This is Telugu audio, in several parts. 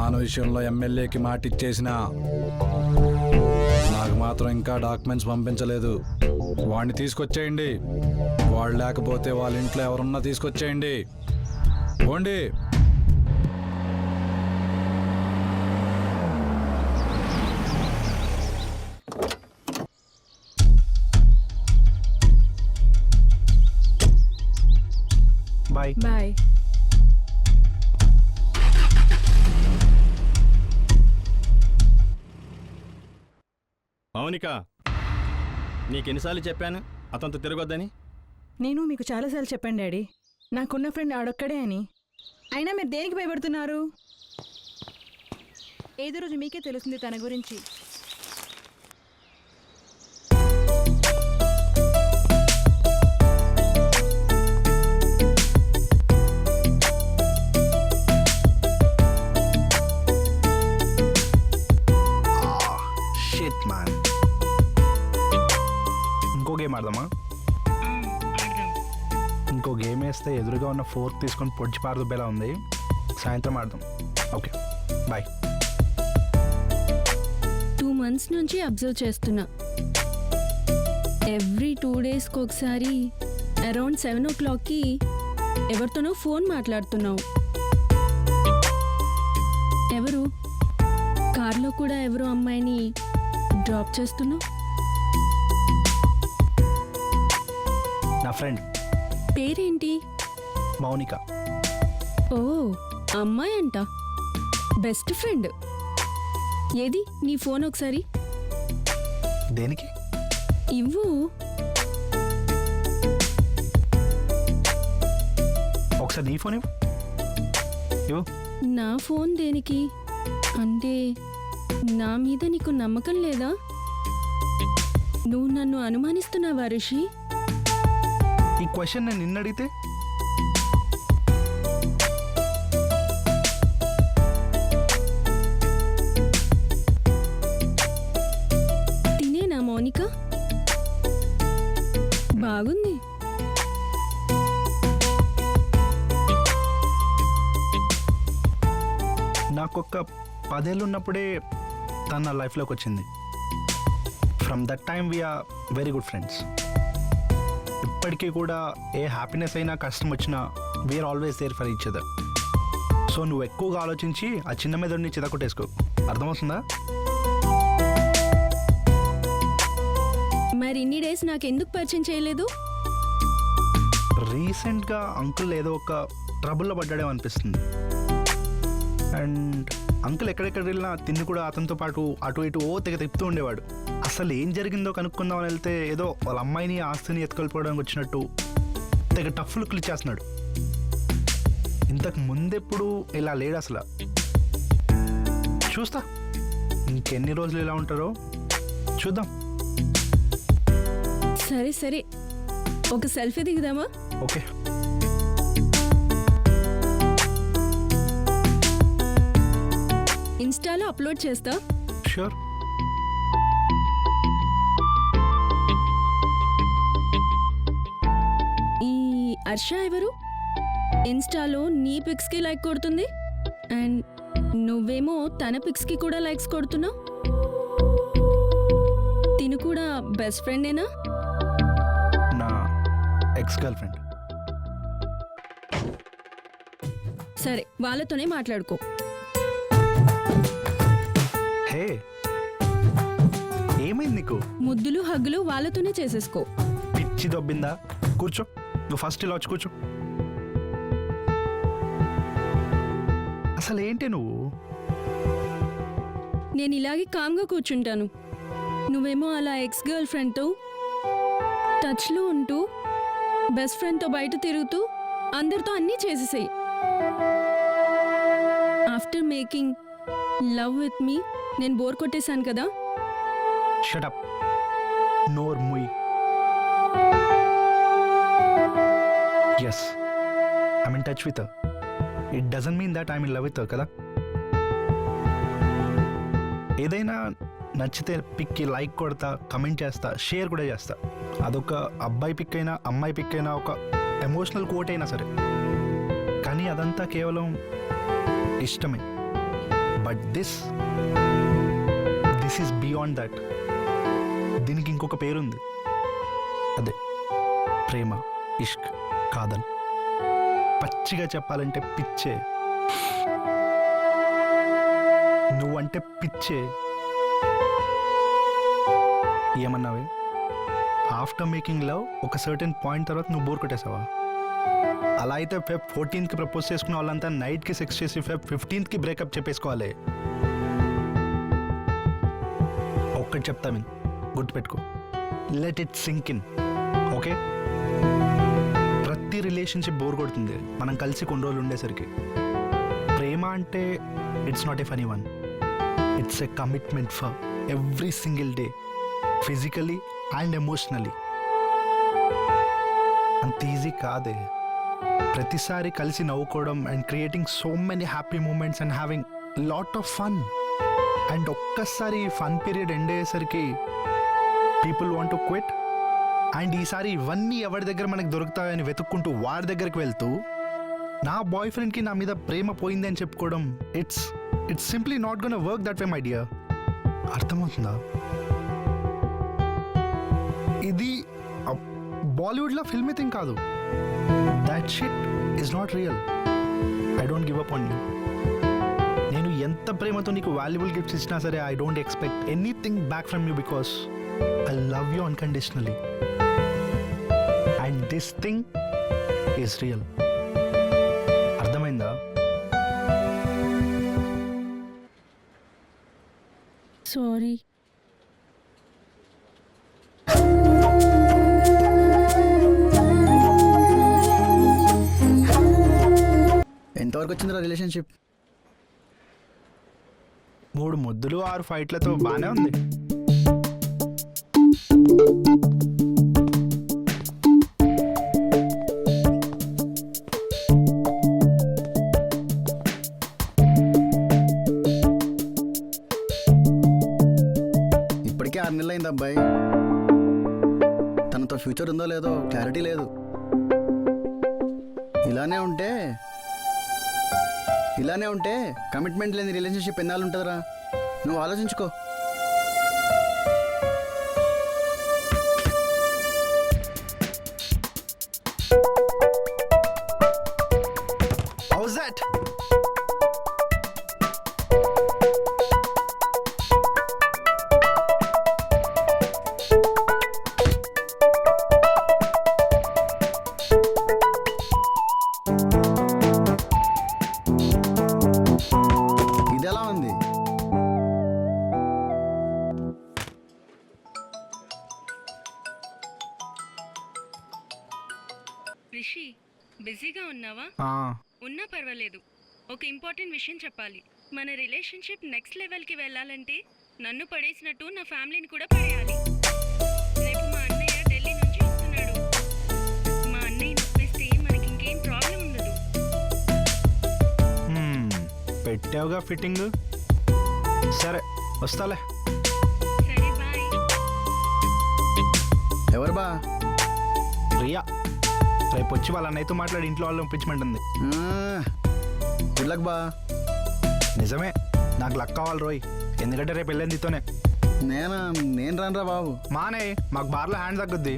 నాన్న విషయంలో ఎమ్మెల్యేకి మాట ఇచ్చేసిన నాకు మాత్రం ఇంకా డాక్యుమెంట్స్ పంపించలేదు. వాడిని తీసుకొచ్చేయండి. వాడు లేకపోతే వాళ్ళ ఇంట్లో ఎవరున్నా తీసుకొచ్చేయండి. పోండి. Bye bye. మౌనిక, నీకెన్నిసార్లు చెప్పాను అతనితో తిరగొద్దని? నేను మీకు చాలాసార్లు చెప్పాను డాడీ, నాకున్న ఫ్రెండ్ ఆడొక్కడే అని. అయినా మీరు దేనికి భయపడుతున్నారు? ఏదో రోజు మీకే తెలుస్తుంది తన గురించి. Shit man. ఇంకో గేమ్ ఆడదామా? ఇంకో గేమ్ వేస్తే ఎదురుగా ఉన్న ఫోర్క్ తీసుకొని పొడిచి పారదుబ్బేలా ఉంది. సాయంత్రం ఆడదాం. Okay bye. 2 months నుంచి అబ్జర్వ్ చేస్తున్నా. ఎవ్రీ 2 daysకి ఒకసారి అరౌండ్ 7 o'clockకి ఎవరితోనో ఫోన్ మాట్లాడుతున్నావు. ఎవరు? కార్లో కూడా ఎవరో అమ్మాయిని డ్రాప్ చేస్తున్నావు. నా ఫ్రెండ్. పేరేంటి? మౌనిక. ఓ, అమ్మాయి అంట. Best friend. ఏది నీ ఫోన్ ఒకసారి దేనికి? ఇవ్వు. ఒకసారి నీ ఫోన్ ఇవ్వు. నా ఫోన్ దేనికి? అంటే నా మీద నీకు నమ్మకం లేదా? నువ్వు నన్ను అనుమానిస్తున్నావా ఋషి? ఈ క్వశ్చన్ నేను నిన్న అడిగితే తినేనా మౌనిక? బాగుంది. నాకొక 10 ఏళ్ళు ఉన్నప్పుడే తను నా లైఫ్లోకి వచ్చింది. From that time we are very good friends. ఇప్పటికీ కూడా ఏ హ్యాపీనెస్ అయినా కష్టం వచ్చినా we are always there for each other. So నువ్వు ఎక్కువగా ఆలోచించి ఆ చిన్న మెదడుని చితకొట్టేసుకో. అర్థమవుతుందా? మరి ఇన్ని డేస్ నాకు ఎందుకు పరిచయం చేయలేదు? రీసెంట్గా అంకుల్ ఏదో ఒక ట్రబుల్లో పడ్డాడేమో అనిపిస్తుంది. అండ్ అంకుల్ ఎక్కడెక్కడ వెళ్ళినా తిండి కూడా అతనితో పాటు అటు ఇటు తెగ తిప్పుతూ ఉండేవాడు. అసలు ఏం జరిగిందో కనుక్కుందామని వెళ్తే ఏదో వాళ్ళ అమ్మాయిని ఆస్తిని ఎత్తుకెళ్ళిపోవడానికి వచ్చినట్టు తెగ టఫ్ లుక్లు ఇచ్చేస్తున్నాడు. ఇంతకు ముందెప్పుడు ఇలా లేడు అసలు. చూస్తా ఇంకెన్ని రోజులు ఇలా ఉంటారో చూద్దాం. సరే సరే, ఒక సెల్ఫీ దిగుదామా? ఓకే. ఇన్స్టాలో అప్లోడ్ చేస్తా. షూర్. ఈ హర్ష ఎవరు? ఇన్స్టాలో నీ పిక్స్కి లైక్ కొడుతుంది అండ్ నువ్వేమో తన పిక్స్కి కూడా లైక్స్ కొడుతున్నావు. తిను కూడా బెస్ట్ ఫ్రెండేనా? నా ఎక్స్ గర్ల్ ఫ్రెండ్. సరే, వాళ్ళతోనే మాట్లాడుకో. హే, ఏమైంది నీకు? ముద్దులు హగ్గులు వాళ్ళతోనే చేసేసుకో. పిచ్చి దొబ్బిందా? కూర్చో. నువ్వు ఫస్ట్ ఇలా వచ్చి కూర్చో. అసలు ఏంటి నువ్వు? నేను ఇలాగే కామ్గా కూర్చుంటాను. నువ్వేమో అలా ఎక్స్ గర్ల్ ఫ్రెండ్తో టచ్లో ఉంటూ బెస్ట్ ఫ్రెండ్తో బయట తిరుగుతూ అందరితో అన్నీ చేసేసాయి. After making love with me నేను బోర్ కొట్టేశాను కదా. Shut up. నోర్ ముయ్. Yes, I'm in touch with her. It doesn't mean that I'm in love with her కదా. ఏదైనా నచ్చితే పిక్కి లైక్ కొడతా, కమెంట్ చేస్తా, షేర్ కూడా చేస్తా. అదొక అబ్బాయి పిక్ అయినా అమ్మాయి పిక్ అయినా ఒక ఎమోషనల్ కోట్ అయినా సరే. కానీ అదంతా కేవలం ఇష్టమే. But this is beyond that. దీనికి ఇంకొక పేరుంది, అదే ప్రేమ, ఇష్క్, కాదల్. పచ్చిగా చెప్పాలంటే పిచ్చే. నువ్వంటే పిచ్చే. ఏమన్నావే? ఆఫ్టర్ మేకింగ్ లవ్ ఒక సర్టెన్ పాయింట్ తర్వాత నువ్వు బోర్ కొట్టేసావా? అలా అయితే Feb 14th ప్రపోజ్ చేసుకున్న వాళ్ళంతా నైట్కి సెక్స్ చేసి Feb 15th బ్రేకప్ చెప్పేసుకోవాలి. ఒక్కటి చెప్తా విన్, గుర్తుపెట్టుకో, let it sink in. Okay? ప్రతి రిలేషన్షిప్ బోర్ కొడుతుంది మనం కలిసి కొన్ని రోజులు ఉండేసరికి. ప్రేమ అంటే it's not a funny one, it's a commitment for every single day, physically and emotionally. అంత ఈజీ కాదే. ప్రతిసారి కలిసి నవ్వుకోవడం and creating so many happy moments and having lot of fun. And ఒక్కసారి ఫన్ పీరియడ్ ఎండ్ అయ్యేసరికి people want to quit. And ఈసారి ఇవన్నీ ఎవరి దగ్గర మనకు దొరుకుతాయని వెతుక్కుంటూ వాడి దగ్గరికి వెళ్తూ నా బాయ్ ఫ్రెండ్కి నా మీద ప్రేమ పోయింది అని చెప్పుకోవడం, it's simply not gonna work that way my dear. అర్థమవుతుందా? ఇది బాలీవుడ్లో ఫిల్మీ థింగ్ కాదు. That shit is not real. I don't give up on you. నేను ఎంత ప్రేమతో నీకు వాల్యుబుల్ గిఫ్ట్స్ ఇచ్చినా సరే I don't expect anything back from you because I love you unconditionally. And this thing is real. అర్థమైందా? సారీ. ఎంతవరకు వచ్చిందిరా రిలేషన్షిప్? 3 ముద్దులు 6 ఫైట్లతో బాగానే ఉంది. ఇప్పటికే 6 నెలలు అయింది అబ్బాయి. తనతో ఫ్యూచర్ ఉందో లేదో క్లారిటీ లేదు. ఇలానే ఉంటే కమిట్మెంట్ లేని రిలేషన్షిప్ ఎన్నాళ్ళు ఉంటుందిరా? నువ్వు ఆలోచించుకో. How's that? ఇదెలా ఉంది? రిషి, బిజీగా ఉన్నావా? ఉన్నా పర్వాలేదు. ఒక ఇంపార్టెంట్ విషయం చెప్పాలి. మన రిలేషన్షిప్ నెక్స్ట్ లెవెల్కి వెళ్ళాలంటే నన్ను పడేసినట్టు నా ఫ్యామిలీని కూడా పడేయాలి. రేపు మా అన్నయ్య ఢిల్లీ నుంచి వస్తున్నాడు. మా అన్నయ్య నొప్పిస్తే మనకి ఇంకేం ప్రాబ్లం ఉండదు. పెట్టావుగా ఫిట్టింగ్. సరే వస్తాలే. సరే బాయ్. ఎవరు బా? రియా రేపు వచ్చి వాళ్ళ అన్నయ్యతో మాట్లాడి ఇంట్లో వాళ్ళు పంపించమంటుంది. గుడ్ లక్ బా. నిజమే, నాకు లక్ కావాలి రోయ్, ఎందుకంటే రేపు వెళ్ళేది నీతోనే. నేను రానురా బాబు. మానే, మాకు బార్లో హ్యాండ్ తగ్గుద్ది.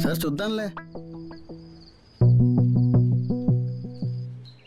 సరే చూద్దాంలే.